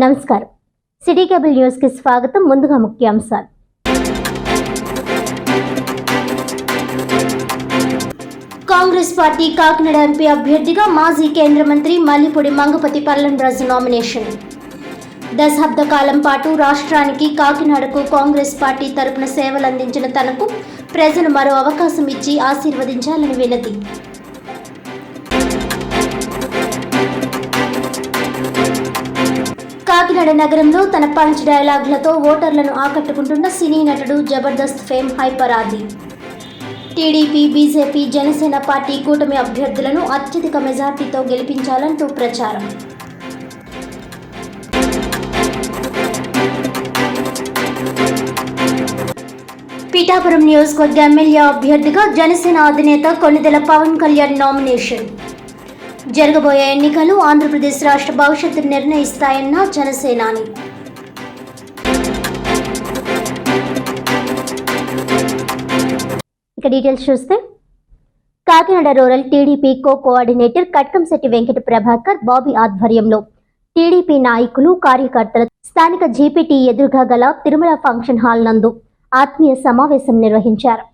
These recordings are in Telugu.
నమస్కారం. సిటీ కేబుల్ న్యూస్ కి స్వాగతం. ముందుగా ముఖ్యాంశాలు. కాంగ్రెస్ పార్టీ కాకినాడ ఎంపీ అభ్యర్థిగా మాజీ కేంద్ర మంత్రి మల్లిపూడి మంగపతి పల్లంరాజు నామినేషన్. దశాబ్ద కాలం పాటు రాష్ట్రానికి కాకినాడకు కాంగ్రెస్ పార్టీ తరపున సేవలందించిన తనకు ప్రజలు మరో అవకాశం ఇచ్చి ఆశీర్వదించాలని వినతి. కాకినాడ నగరంలో తన పంచ్ డైలాగులతో ఓటర్లను ఆకట్టుకుంటున్న సినీ నటుడు జబర్దస్త్ ఫేమ్ హైపర్ ఆది. టీడీపీ, బీజేపీ, జనసేన పార్టీ కూటమి అభ్యర్థులను అత్యధిక మెజార్టీతో గెలిపించాలంటూ ప్రచారం. పిఠాపురం నియోజకవర్గ ఎమ్మెల్యే అభ్యర్థిగా జనసేన అధినేత కొణిదెల పవన్ కళ్యాణ్ నామినేషన్. జరగబోయే ఎన్నికలు ఆంధ్రప్రదేశ్ రాష్ట్ర భవిష్యత్తును నిర్ణయిస్తాయన్న జనసేనాని. ఇక డీటెయిల్స్ చూస్తే, Kakinada rural TDP coordinator Katkamsetti Venkata Prabhakar Bobby ఆధ్వర్యంలో టీడీపీ నాయకులు, కార్యకర్తల స్థానిక జీపీటీ ఎదురుగా గల తిరుమల ఫంక్షన్ హాల్ నందు ఆత్మీయ సమావేశం నిర్వహించారు.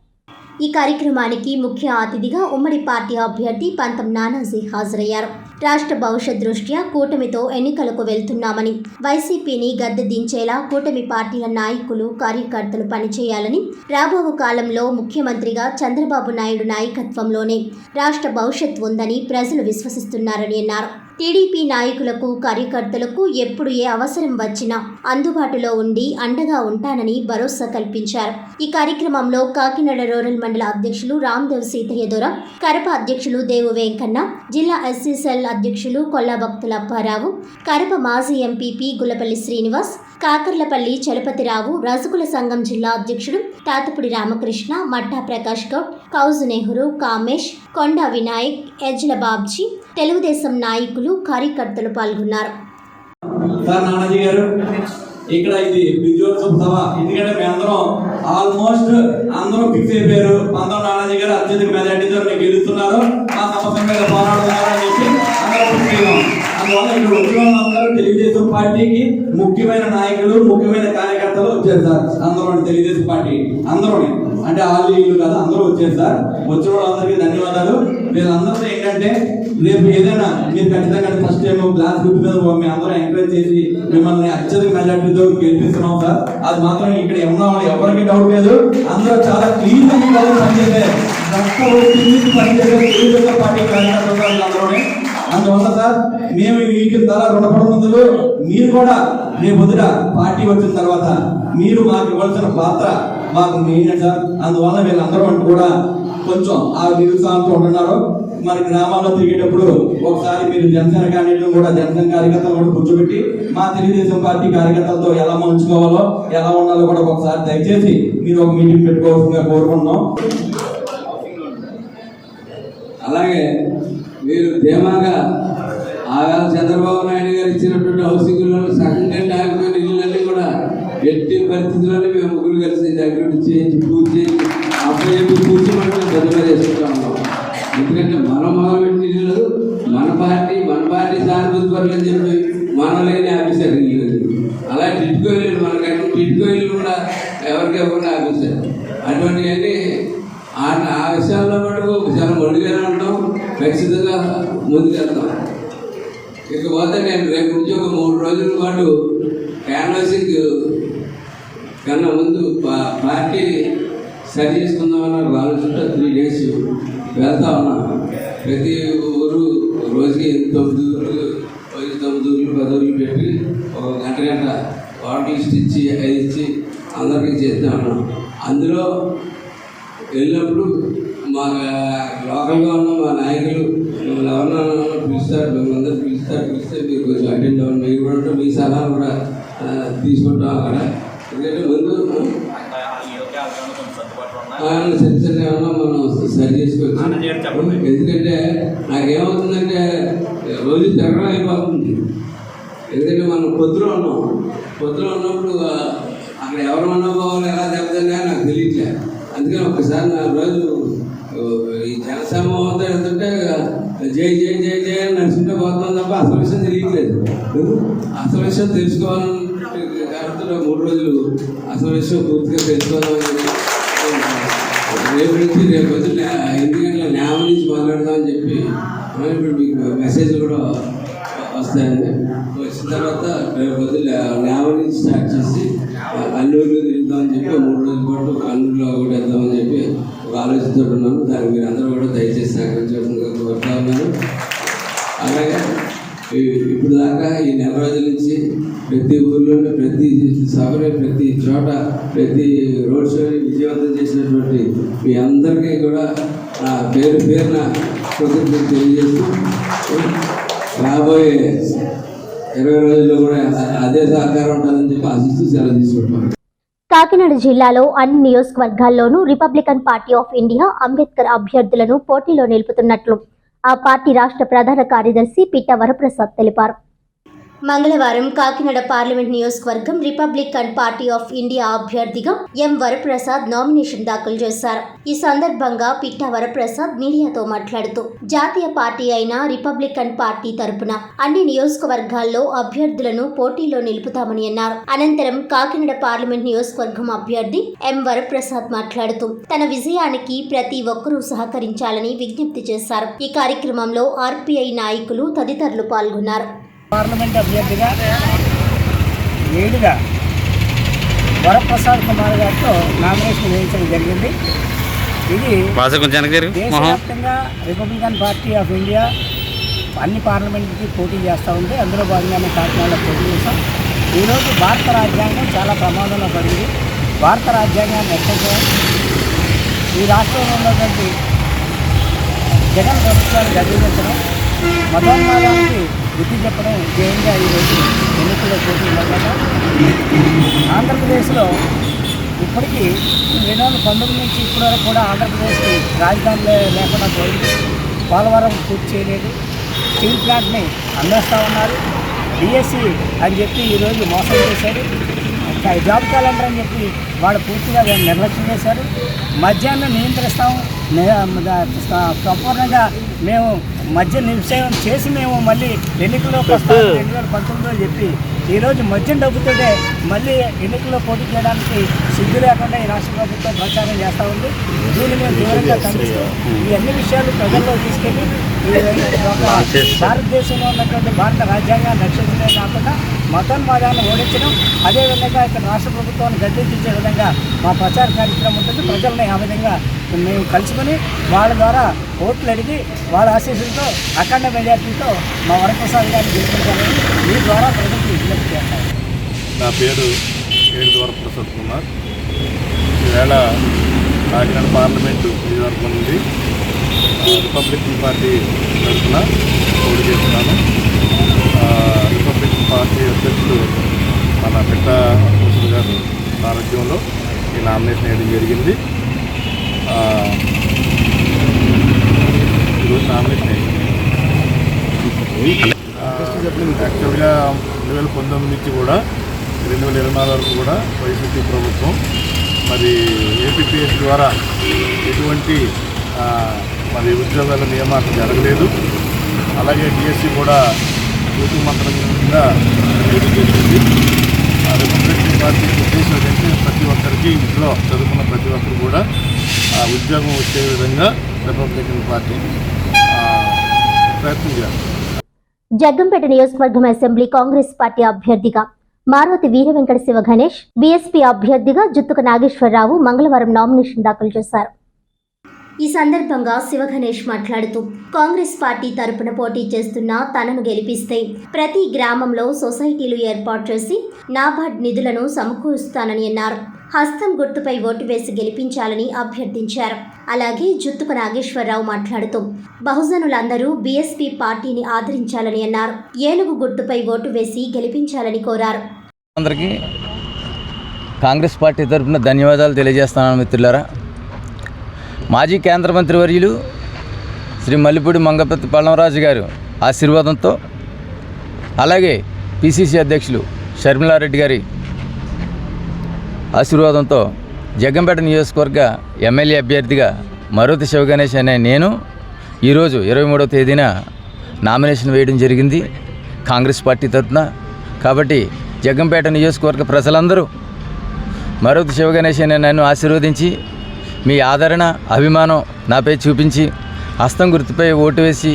ఈ కార్యక్రమానికి ముఖ్య అతిథిగా ఉమ్మడి పార్టీ అభ్యర్థి పంతం నానాజీ హాజరయ్యారు. రాష్ట్ర భవిష్యత్ దృష్ట్యా కూటమితో ఎన్నికలకు వెళ్తున్నామని, వైసీపీని గద్దె దించేలా కూటమి పార్టీల నాయకులు, కార్యకర్తలు పనిచేయాలని, రాబో కాలంలో ముఖ్యమంత్రిగా చంద్రబాబు నాయుడు నాయకత్వంలోనే రాష్ట్ర భవిష్యత్ ఉందని ప్రజలు విశ్వసిస్తున్నారని అన్నారు. టీడీపీ నాయకులకు, కార్యకర్తలకు ఎప్పుడు ఏ అవసరం వచ్చినా అందుబాటులో ఉండి అండగా ఉంటానని భరోసా కల్పించారు. ఈ కార్యక్రమంలో కాకినాడ రూరల్ మండల అధ్యక్షులు రామ్దేవ్ సీతయ్య దొర, కరప అధ్యక్షులు దేవు వెంకన్న, జిల్లా ఎస్సీ సెల్ అధ్యక్షులు కొల్లాభక్తుల అప్పారావు, కరప మాజీ ఎంపీపీ గులపల్లి శ్రీనివాస్, కాకర్లపల్లి చలపతిరావు, రజకుల సంఘం జిల్లా అధ్యక్షుడు తాతపుడి రామకృష్ణ, మట్టా ప్రకాష్ గౌడ్, కౌజు నెహ్రూ, కామేష్, కొండా వినాయక్, ఎజ్ల బాబ్జీ, తెలుగుదేశం నాయకులు, కార్యకర్తలు పాల్గొన్నారు. ఇక్కడ ఇది విజయోత్సవ సభ. ఎందుకంటే మీ ఆల్మోస్ట్ అందరూ ఫిక్స్ అయిపోయారు. పంతం నానాజీ గారు అత్యధిక మెజార్టీతో మీకు గెలుస్తున్నారు, ఆ సమస్య మీద పోరాడుతున్నారని చెప్పి అందువల్ల ఇక్కడ వచ్చిన వాళ్ళందరూ తెలుగుదేశం పార్టీకి ముఖ్యమైన నాయకులు, ముఖ్యమైన కార్యకర్తలు వచ్చారు సార్. అందరూ తెలుగుదేశం పార్టీ అందరూ అంటే ఆలీలు కదా, అందరూ వచ్చారు సార్. వచ్చిన వాళ్ళందరికీ ధన్యవాదాలు. వీళ్ళందరితో ఏంటంటే రేపు ఏదైనా మీరు ఖచ్చితంగా ఫస్ట్ టైం గ్లాస్ గుర్తు మీద మీ అందరూ ఎంకరేజ్ చేసి మిమ్మల్ని అత్యధిక మెజార్టీతో గెలిపిస్తున్నాం సార్. అది మాత్రం ఇక్కడ ఉన్న వాళ్ళు ఎవరికి డౌట్ లేదు. అందరూ చాలా క్లీన్ పనిచేసే తెలుగుదేశం పార్టీ కార్యకర్తలు అందరూ. అందువల్ల సార్ మేము వీటి ద్వారా రుణపడుతున్నందుకు మీరు కూడా రేపు పొద్దుట పార్టీ వచ్చిన తర్వాత మీరు మాకు ఇవ్వాల్సిన పాత్ర మాకు మెయిన్ సార్. అందువల్ల వీళ్ళందరూ కూడా కొంచెం ఆ నిరుత్సాహంతో ఉంటున్నారు. మన గ్రామాల్లో తిరిగేటప్పుడు ఒకసారి మీరు జనసేన క్యాండిడేట్లు కూడా, జనసేన కార్యకర్తలు కూడా కూర్చోబెట్టి మా తెలుగుదేశం పార్టీ కార్యకర్తలతో ఎలా మలుచుకోవాలో, ఎలా ఉండాలో కూడా ఒకసారి దయచేసి మీరు ఒక మీటింగ్ పెట్టుకోవాల్సిందిగా కోరుకుంటున్నాం. అలాగే మీరు ధీమాగా ఆవేళ చంద్రబాబు నాయుడు గారు ఇచ్చినటువంటి హౌసింగ్ లోన్ సగం కంటే ఆగిపోయిన ఇళ్ళన్నీ కూడా ఎట్టి పరిస్థితుల్లోనే మేము ముగ్గురు కలిసి దగ్గర చేయించి పూర్తి చేయించి అప్పుడు పూర్తి మనం బదిలీ చేసుకుంటా ఉన్నాం. ఎందుకంటే మనం మొదలుపెట్టిన ఇల్లు మన పార్టీ సానుభూతి పనులు అని చెప్పి మనం లేని ఆఫీసర్ ఇల్లు. అలా టిట్కో ఇల్లు మనకంటే టిట్కో ఇల్లు కూడా ఎవరికి ఇవ్వకుండా ఆఫీసర్. అటువంటివన్నీ ఆ విషయాల్లో మటుకు చాలా మొండిగానే ఉంటాం, ఖచ్చితంగా ముందుకెళ్తాం. ఇకపోతే నేను రేపు నుంచి ఒక 3 రోజుల పాటు క్యాన్వాసింగ్ కన్నా ముందు పార్టీ సరి చేసుకుందామన్న ఆలోచనతో 3 days వెళ్తా ఉన్నాను. ప్రతి ఊరు రోజుకి 9 ఊర్లు 10 ఊర్లు పెట్టి ఒక గంట వాటర్ లిస్ట్ ఇచ్చి 5 ఇచ్చి అందరికీ చేస్తా ఉన్నాం. అందులో వెళ్ళినప్పుడు మా లోకల్గా ఉన్న మా నాయకులు మిమ్మల్ని ఎవరన్నా పిలుస్తారు, మిమ్మల్ని అందరూ పిలిస్తే మీరు కొంచెం అటెండ్ అవ్వండి. మీరు కూడా ఉంటే మీ సలహా కూడా తీసుకుంటాం అక్కడ. ఎందుకంటే ముందు చిన్న ఏమన్నా మనం సరి చేసుకోవచ్చు. ఎందుకంటే నాకేమవుతుందంటే రోజు తిరగడం అయిపోతుంది. ఎందుకంటే మనం పొద్దులో ఉన్నప్పుడు అక్కడ ఎవరు మనోభావాలు ఎలా దెబ్బతిన్నా నాకు తెలియట్లేదు. అందుకని ఒకసారి నా రోజు ఈ జనసమూహంతో వెళ్తుంటే జై జై జై జై అని నడుచుకుంటూ పోతున్నాం తప్ప అసలు విషయం తెలియట్లేదు. అసలు విషయం తెలుసుకోవాలని కాబట్టి 3 రోజులు అసలు విషయం పూర్తిగా తెలుసుకోవాలని రేపు నుంచి రేపు పొద్దున్న 8 గంటల న్యాయం నుంచి మాట్లాడదామని చెప్పి ఇప్పుడు మీకు మెసేజ్లు కూడా వస్తాయండి. వచ్చిన తర్వాత రేపు పొద్దున్న న్యాయం నుంచి స్టార్ట్ చేసి అల్లూరులో తిరుగుతామని చెప్పి 3 రోజుల పాటు అల్లూరులో కూడా వెళ్దామని చెప్పి ఒక ఆలోచనతో ఉన్నాను. దానికి మీరు అందరూ కూడా దయచేసి సహకరించవలసిందిగా కోరుతా ఉన్నాను. అలాగే ఇప్పుడు దాకా ఈ 4 రోజుల నుంచి ప్రతి ఊర్లోనే ప్రతి సభలో ప్రతి చోట ప్రతి రోడ్ షోని విజయవంతం చేసినటువంటి మీ అందరికీ కూడా నా పేరున కృతజ్ఞతలు తెలియజేస్తూ రాబోయే 20 రోజుల్లో కూడా అదే సహకారం ఉంటుందని చెప్పి ఆశిస్తూ సెలవు తీసుకుంటాం. కాకినాడ జిల్లాలో అన్ని నియోజకవర్గాల్లోనూ Republican Party of India Ambedkar అభ్యర్థులను పోటీలో నిలుపుతున్నట్లు ఆ పార్టీ రాష్ట్ర ప్రధాన కార్యదర్శి పిట్ట వరప్రసాద్ తెలిపారు. మంగళవారం కాకినాడ పార్లమెంట్ నియోజకవర్గం రిపబ్లికన్ పార్టీ ఆఫ్ ఇండియా అభ్యర్థిగా ఎం వరప్రసాద్ నామినేషన్ దాఖలు చేశారు. ఈ సందర్భంగా పిట్ట వరప్రసాద్ మీడియాతో మాట్లాడుతూ జాతీయ పార్టీ అయిన రిపబ్లికన్ పార్టీ తరపున అన్ని నియోజకవర్గాల్లో అభ్యర్థులను పోటీలో నిలుపుతామని అన్నారు. అనంతరం కాకినాడ పార్లమెంట్ నియోజకవర్గం అభ్యర్థి ఎం వరప్రసాద్ మాట్లాడుతూ తన విజయానికి ప్రతి ఒక్కరూ సహకరించాలని విజ్ఞప్తి చేశారు. ఈ కార్యక్రమంలో ఆర్పీఐ నాయకులు తదితరులు పాల్గొన్నారు. పార్లమెంట్ అభ్యర్థిగా 7గా వరప్రసాద్ కుమార్ గారితో నామినేషన్ వేయించడం జరిగింది. ఇది దేశవ్యాప్తంగా రిపబ్లికన్ పార్టీ ఆఫ్ ఇండియా అన్ని పార్లమెంట్కి పోటీ చేస్తూ ఉంది. అందులో భాగంగానే కాకినాడలో పోటీ చేస్తాం. ఈరోజు భారత రాజ్యాంగం చాలా ప్రమాదంలో పడింది. భారత రాజ్యాంగాన్ని రక్షించడం, ఈ రాష్ట్రంలో ఉన్నటువంటి జగన్ ప్రభుత్వాన్ని గర్వించడం, మతోన్మాదానికి బుద్ధి చెప్పడం ధ్యేయంగా ఈరోజు ఎన్నికల్లో పోటీ ఉండగా ఆంధ్రప్రదేశ్లో ఇప్పటికీ 2019 నుంచి ఇప్పటి వరకు కూడా ఆంధ్రప్రదేశ్కి రాజధాని లేకుండా పోయింది. పోలవరం పూర్తి చేయలేదు. స్టీల్ ప్లాంట్ని అమ్మేస్తూ ఉన్నారు. డిఎస్సి అని చెప్పి ఈరోజు మోసం చేశారు. జాబ్ క్యాలెండర్ అని చెప్పి వాళ్ళు పూర్తిగా దాన్ని నిర్లక్ష్యం చేశారు. మద్యాన్ని నియంత్రిస్తాం, సంపూర్ణంగా మేము మద్య నిషేధం చేసి మేము మళ్ళీ ఎన్నికల్లోకి వస్తాం 2019లో చెప్పి ఈరోజు మద్యం డబ్బుతోనే మళ్ళీ ఎన్నికల్లో పోటీ చేయడానికి సిగ్గు లేకుండా ఈ రాష్ట్ర ప్రభుత్వం ప్రచారం చేస్తూ ఉంది. దీన్ని మేము తీవ్రంగా ఖండిస్తూ ఈ అన్ని విషయాలు ప్రజల్లో తీసుకెళ్ళి భారతదేశంలో ఉన్నటువంటి భారత రాజ్యాంగాన్ని రక్షించడమే కాకుండా మతోన్మాదాన్ని ఓడించడం, అదేవిధంగా ఇక్కడ రాష్ట్ర ప్రభుత్వాన్ని గద్దెదించే విధంగా మా ప్రచార కార్యక్రమం ఉంటుంది. ప్రజల్ని ఆ విధంగా మేము కలుసుకొని వాళ్ళ ద్వారా ఓట్లు అడిగి వాళ్ళ ఆశీస్సులతో అఖండ మెజార్టీతో మా వరప్రసాద్ గారిని గెలిపించాలని మీ ద్వారా ప్రజలకు విజ్ఞప్తి చేస్తాను. నా పేరు ఏడు వరప్రసాద్ కుమార్. ఈవేళ కాకినాడ పార్లమెంటు నియోజకవర్గం నుండి రిపబ్లికన్ పార్టీ తరఫున పోటీ చేస్తున్నాను. రిపబ్లికన్ పార్టీ అధ్యక్షులు మన పిట్ట వరప్రసాద్ గారు ఆరోగ్యంలో ఈ నామినేషన్ వేయడం జరిగింది. ఈరోజు నామినేషన్ యాక్చువల్గా 2019 నుంచి కూడా 2024 వరకు కూడా వైసీపీ ప్రభుత్వం మరి ఏపీపీఎస్ ద్వారా ఎటువంటి మరి ఉద్యోగాల నియామకం జరగలేదు. అలాగే డిఎస్సి కూడా పూర్తి మంత్రంగా చేసింది. రిపబ్లికన్ పార్టీ ఉద్దేశం ఏంటంటే ప్రతి ఒక్కరికి ఇంట్లో చదువుకున్న ప్రతి ఒక్కరు కూడా ఉద్యోగం వచ్చే విధంగా రిపబ్లికన్ పార్టీ ప్రయత్నం చేస్తారు. జగ్గంపేట నియోజకవర్గం అసెంబ్లీ కాంగ్రెస్ పార్టీ అభ్యర్థిగా మారుతి వీర వెంకట శివ గణేష్, బీఎస్పీ అభ్యర్థిగా జుత్తుక నాగేశ్వరరావు మంగళవారం నామినేషన్ దాఖలు చేశారు. ఈ సందర్భంగా శివ గణేష్ మాట్లాడుతూ కాంగ్రెస్ పార్టీ తరపున పోటీ చేస్తున్న తనను గెలిపిస్తే ప్రతి గ్రామంలో సొసైటీలు ఏర్పాటు చేసి నాబార్డ్ నిధులను సమకూరుస్తానని అన్నారు. హస్తం గుర్తుపై ఓటు వేసి గెలిపించాలని అభ్యర్థించారు. అలాగే జుత్తుక నాగేశ్వరరావు మాట్లాడుతూ బహుజనులందరూ బీఎస్పీ పార్టీని ఆదరించాలని అన్నారు. ఏనుగు గుర్తుపై ఓటు వేసి గెలిపించాలని కోరారు. అందరికీ కాంగ్రెస్ పార్టీ తరఫున ధన్యవాదాలు తెలియజేస్తున్నాను మిత్రులారా. మాజీ కేంద్ర మంత్రి వర్యులు శ్రీ మల్లిపూడి మంగపతి పల్లవరాజు గారు ఆశీర్వాదంతో, అలాగే పిసిసి అధ్యక్షులు షర్మిలారెడ్డి గారి ఆశీర్వాదంతో జగ్గంపేట నియోజకవర్గ ఎమ్మెల్యే అభ్యర్థిగా మారుతి శివ గణేష్ అనే నేను ఈరోజు 23వ తేదీన నామినేషన్ వేయడం జరిగింది కాంగ్రెస్ పార్టీ తరఫున. కాబట్టి జగ్గంపేట నియోజకవర్గ ప్రజలందరూ మరువతి శివగణేష్ అనే నన్ను ఆశీర్వదించి మీ ఆదరణ అభిమానం నాపై చూపించి హస్తం గుర్తుపై ఓటు వేసి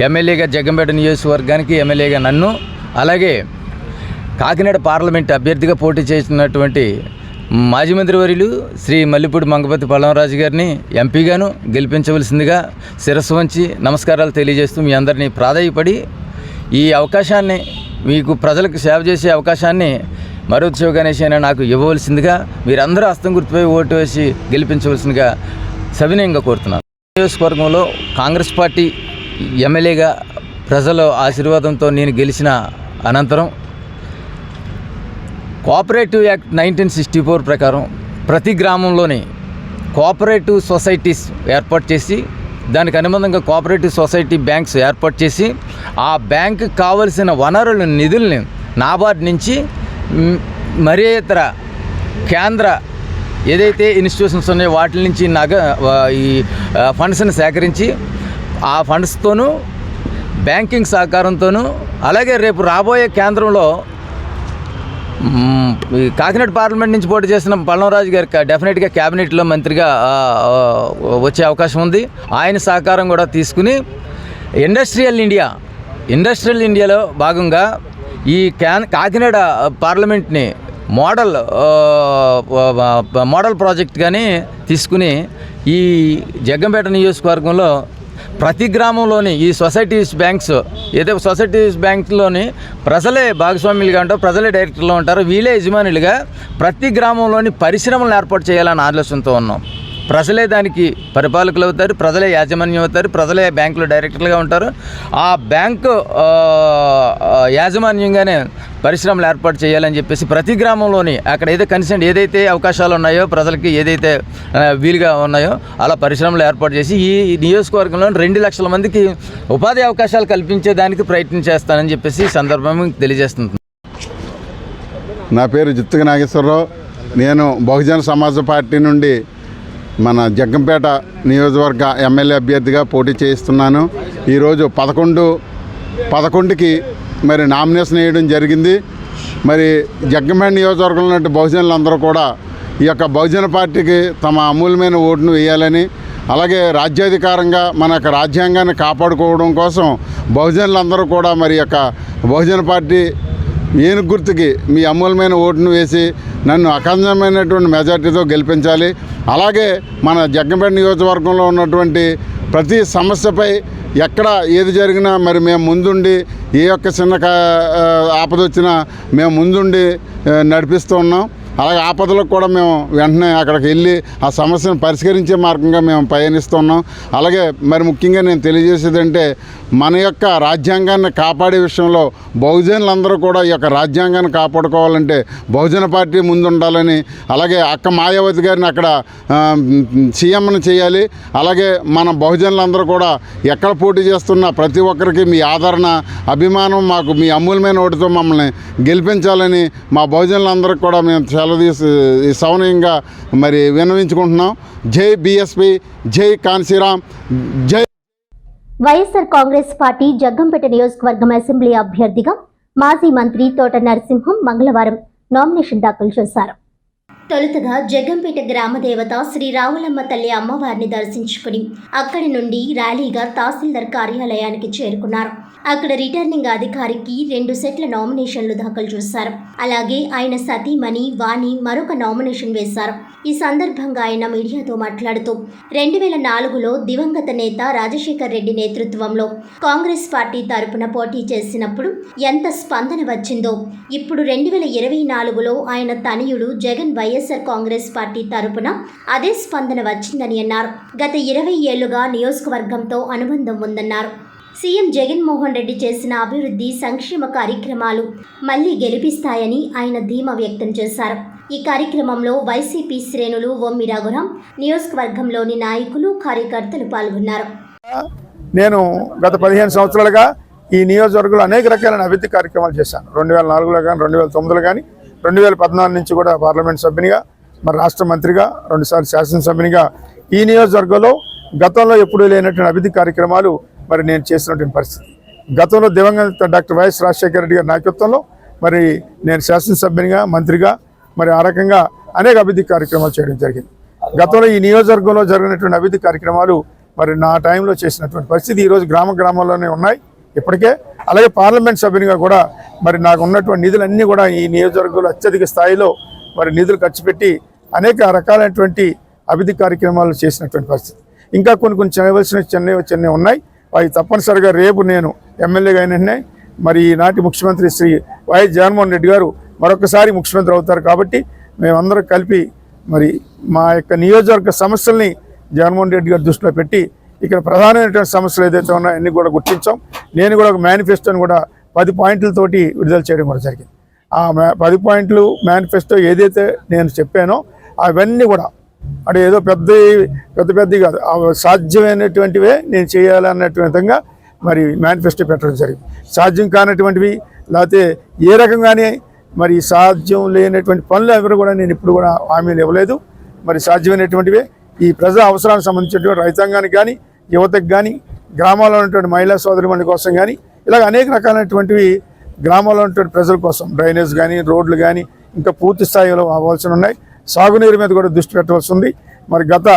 ఎమ్మెల్యేగా జగ్గంపేట నియోజకవర్గానికి ఎమ్మెల్యేగా నన్ను, అలాగే కాకినాడ పార్లమెంట్ అభ్యర్థిగా పోటీ చేస్తున్నటువంటి మాజీ మంత్రివర్యులు శ్రీ మల్లిపూడి మంగపతి పల్లంరాజు గారిని ఎంపీగాను గెలిపించవలసిందిగా శిరస్సు వంచి నమస్కారాలు తెలియజేస్తూ మీ అందరినీ ప్రాధాయపడి ఈ అవకాశాన్ని, మీకు ప్రజలకు సేవ చేసే అవకాశాన్ని మరువతి శివగణేష్ అయినా నాకు ఇవ్వవలసిందిగా మీరందరూ హస్తం గుర్తుపై ఓటు వేసి గెలిపించవలసిందిగా సవినయంగా కోరుతున్నాను. నియోజకవర్గంలో కాంగ్రెస్ పార్టీ ఎమ్మెల్యేగా ప్రజల ఆశీర్వాదంతో నేను గెలిచిన అనంతరం కోఆపరేటివ్ యాక్ట్ 1964 ప్రకారం ప్రతి గ్రామంలోని కోఆపరేటివ్ సొసైటీస్ ఏర్పాటు చేసి దానికి అనుబంధంగా కోఆపరేటివ్ సొసైటీ బ్యాంక్స్ ఏర్పాటు చేసి ఆ బ్యాంకు కావలసిన వనరుల నిధుల్ని నాబార్డ్ నుంచి మరే ఇతర కేంద్ర ఏదైతే ఇన్స్టిట్యూషన్స్ ఉన్నాయో వాటి నుంచి ఈ ఫండ్స్ని సేకరించి ఆ ఫండ్స్తోనూ బ్యాంకింగ్ సహకారంతోనూ, అలాగే రేపు రాబోయే కేంద్రంలో ఈ కాకినాడ పార్లమెంట్ నుంచి పోటీ చేసిన పల్లంరాజు గారికి డెఫినెట్గా క్యాబినెట్లో మంత్రిగా వచ్చే అవకాశం ఉంది. ఆయన సహకారం కూడా తీసుకుని ఇండస్ట్రియల్ ఇండియాలో భాగంగా ఈ కాకినాడ పార్లమెంట్ని మోడల్ ప్రాజెక్ట్గానే తీసుకుని ఈ జగ్గంపేట నియోజకవర్గంలో ప్రతి గ్రామంలోని ఈ సొసైటీస్ బ్యాంక్స్, ఏదైతే సొసైటీస్ బ్యాంక్స్లోని ప్రజలే భాగస్వాములుగా ఉంటారు, ప్రజలే డైరెక్టర్లు ఉంటారు, వీళ్ళే యజమానులుగా ప్రతి గ్రామంలోని పరిశ్రమలను ఏర్పాటు చేయాలని ఆలోచనతో ఉన్నాం. ప్రజలే దానికి పరిపాలకులు అవుతారు, ప్రజలే యాజమాన్యం అవుతారు, ప్రజలే బ్యాంకులో డైరెక్టర్లుగా ఉంటారు. ఆ బ్యాంకు యాజమాన్యంగానే పరిశ్రమలు ఏర్పాటు చేయాలని చెప్పేసి ప్రతి గ్రామంలోని అక్కడ ఏదైతే అవకాశాలు ఉన్నాయో, ప్రజలకి ఏదైతే వీలుగా ఉన్నాయో అలా పరిశ్రమలు ఏర్పాటు చేసి ఈ నియోజకవర్గంలో 2 లక్షల మందికి ఉపాధి అవకాశాలు కల్పించేదానికి ప్రయత్నం చేస్తానని చెప్పేసి ఈ సందర్భంగా తెలియజేస్తుంది. నా పేరు జిత్తుక నాగేశ్వరరావు. నేను బహుజన సమాజ పార్టీ నుండి మన జగ్గంపేట నియోజకవర్గ ఎమ్మెల్యే అభ్యర్థిగా పోటీ చేస్తున్నాను. ఈరోజు 11కి మరి నామినేషన్ వేయడం జరిగింది. మరి జగ్గంపేట నియోజకవర్గంలో ఉన్న బహుజనులందరూ కూడా ఈ యొక్క బహుజన పార్టీకి తమ అమూల్యమైన ఓటును వేయాలని, అలాగే రాజ్యాధికారంగా మన యొక్క రాజ్యాంగాన్ని కాపాడుకోవడం కోసం బహుజనులందరూ కూడా మరి యొక్క బహుజన పార్టీ ఏనుగు గుర్తుకి మీ అమూల్యమైన ఓటును వేసి నన్ను అఖండమైనటువంటి మెజార్టీతో గెలిపించాలి. అలాగే మన జగ్గంపేట నియోజకవర్గంలో ఉన్నటువంటి ప్రతి సమస్యపై ఎక్కడ ఏది జరిగినా మరి మేము ముందుండి, ఏ ఒక్క చిన్న ఆపద వచ్చినా మేము ముందుండి నడిపిస్తూ ఉన్నాం. అలాగే ఆపదలకు కూడా మేము వెంటనే అక్కడికి వెళ్ళి ఆ సమస్యను పరిష్కరించే మార్గంగా మేము పయనిస్తున్నాం. అలాగే మరి ముఖ్యంగా నేను తెలియజేసేదంటే మన యొక్క రాజ్యాంగాన్ని కాపాడే విషయంలో బహుజనులందరూ కూడా ఈ యొక్క రాజ్యాంగాన్ని కాపాడుకోవాలంటే బహుజన పార్టీ ముందుండాలని, అలాగే అక్క మాయావతి గారిని అక్కడ సీఎంను చేయాలి. అలాగే మన బహుజనులందరూ కూడా ఎక్కడ పోటీ చేస్తున్నా ప్రతి ఒక్కరికి మీ ఆదరణ, అభిమానం మాకు మీ అమూల్యమైన ఓటుతో మమ్మల్ని గెలిపించాలని మా బహుజనులందరికీ కూడా మేము ఈ సౌనీయంగా మరి విన్నవించుకుంటున్నాం. జై బీఎస్పీ, జై కాన్సీరామ్, జై. వైఎస్ఆర్ కాంగ్రెస్ పార్టీ జగ్గంపేట నియోజకవర్గం అసెంబ్లీ అభ్యర్థిగా మాజీ మంత్రి తోట నరసింహం మంగళవారం నామినేషన్ దాఖలు చేశారు. తొలుతగా జగ్గంపేట గ్రామదేవత శ్రీ రావులమ్మ తల్లి అమ్మవారిని దర్శించుకుని అక్కడి నుండి ర్యాలీగా తహసీల్దార్ కార్యాలయానికి చేరుకున్నారు. అక్కడ రిటర్నింగ్ అధికారికి 2 సెట్ల నామినేషన్లు దాఖలు చేశారు. అలాగే ఆయన సతీమణి వాణి మరొక నామినేషన్ వేశారు. ఈ సందర్భంగా ఆయన మీడియాతో మాట్లాడుతూ 2004లో దివంగత నేత రాజశేఖర్ రెడ్డి నేతృత్వంలో కాంగ్రెస్ పార్టీ తరపున పోటీ చేసినప్పుడు ఎంత స్పందన వచ్చిందో ఇప్పుడు 2024లో ఆయన తనయుడు జగన్ వైఎస్ఆర్ కాంగ్రెస్ పార్టీ తరపున అదే స్పందన వచ్చిందని అన్నారు. గత 20 ఏళ్లుగా నియోజకవర్గంతో అనుబంధం ఉందన్నారు. సీఎం జగన్మోహన్ రెడ్డి చేసిన అభివృద్ధి సంక్షేమ కార్యక్రమాలు మళ్లీ గెలిపిస్తాయని ఆయన ధీమా వ్యక్తం చేశారు. ఈ కార్యక్రమంలో వైసీపీ శ్రేణులు ఒమ్మి రఘురాం, నియోజకవర్గంలోని నాయకులు, కార్యకర్తలు పాల్గొన్నారు. నేను గత 15 సంవత్సరాలుగా ఈ నియోజకవర్గంలో అనేక రకాలైన అభివృద్ధి కార్యక్రమాలు చేశాను. 2004లో కానీ, 2009లో కానీ, 2014 నుంచి కూడా పార్లమెంట్ సభ్యునిగా, మరి రాష్ట్ర మంత్రిగా, 2 సార్లు శాసనసభ్యునిగా ఈ నియోజకవర్గంలో గతంలో ఎప్పుడూ లేనటువంటి అభివృద్ధి కార్యక్రమాలు మరి నేను చేసినటువంటి పరిస్థితి. గతంలో దివంగత డాక్టర్ వైఎస్ రాజశేఖర రెడ్డి గారి నాయకత్వంలో మరి నేను శాసనసభ్యునిగా, మంత్రిగా మరి ఆ రకంగా అనేక అభివృద్ధి కార్యక్రమాలు చేయడం జరిగింది. గతంలో ఈ నియోజకవర్గంలో జరిగినటువంటి అభివృద్ధి కార్యక్రమాలు మరి నా టైంలో చేసినటువంటి పరిస్థితి ఈరోజు గ్రామాల్లోనే ఉన్నాయి ఇప్పటికే. అలాగే పార్లమెంట్ సభ్యునిగా కూడా మరి నాకు ఉన్నటువంటి నిధులన్నీ కూడా ఈ నియోజకవర్గంలో అత్యధిక స్థాయిలో మరి నిధులు ఖర్చు పెట్టి అనేక రకాలైనటువంటి అభివృద్ధి కార్యక్రమాలు చేసినటువంటి పరిస్థితి. ఇంకా కొన్ని చేయవలసిన చిన్నవి ఉన్నాయి. అవి తప్పనిసరిగా రేపు నేను ఎమ్మెల్యేగా అయిన మరి ఈనాటి ముఖ్యమంత్రి శ్రీ వైఎస్ జగన్మోహన్ రెడ్డి గారు మరొకసారి ముఖ్యమంత్రి అవుతారు కాబట్టి మేమందరం కలిపి మరి మా యొక్క నియోజకవర్గ సమస్యల్ని జగన్మోహన్ రెడ్డి గారి దృష్టిలో పెట్టి ఇక్కడ ప్రధానమైనటువంటి సమస్యలు ఏదైతే ఉన్నాయో అన్నీ కూడా గుర్తించాం. నేను కూడా ఒక మేనిఫెస్టోని కూడా 10 పాయింట్లతోటి విడుదల చేయడం కూడా జరిగింది. ఆ 10 పాయింట్లు మేనిఫెస్టో ఏదైతే నేను చెప్పానో అవన్నీ కూడా అంటే ఏదో పెద్ద కాదు, సాధ్యమైనటువంటివే నేను చేయాలన్నటువంటి విధంగా మరి మేనిఫెస్టో పెట్టడం జరిగింది. సాధ్యం కానటువంటివి లేకపోతే ఏ రకంగానే మరి సాధ్యం లేనటువంటి పనులు ఎవరు కూడా నేను ఇప్పుడు కూడా హామీలు ఇవ్వలేదు. మరి సాధ్యమైనటువంటివే ఈ ప్రజా అవసరానికి సంబంధించినటువంటి రైతాంగానికి కానీ, యువతకు కానీ, గ్రామాల్లో ఉన్నటువంటి మహిళా సోదరిమణుల కోసం కానీ ఇలాగ అనేక రకాలైనటువంటివి గ్రామాల్లో ఉన్నటువంటి ప్రజల కోసం డ్రైనేజ్ కానీ, రోడ్లు కానీ ఇంకా పూర్తి స్థాయిలో అవ్వాల్సి ఉన్నాయి. సాగునీరు మీద కూడా దృష్టి పెట్టవలసి ఉంది. మరి గత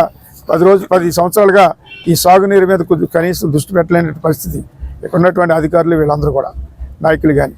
10 సంవత్సరాలుగా ఈ సాగునీరు మీద కనీసం దృష్టి పెట్టలేని పరిస్థితి ఇక్కడ ఉన్నటువంటి అధికారులు వీళ్ళందరూ కూడా నాయకులు కానీ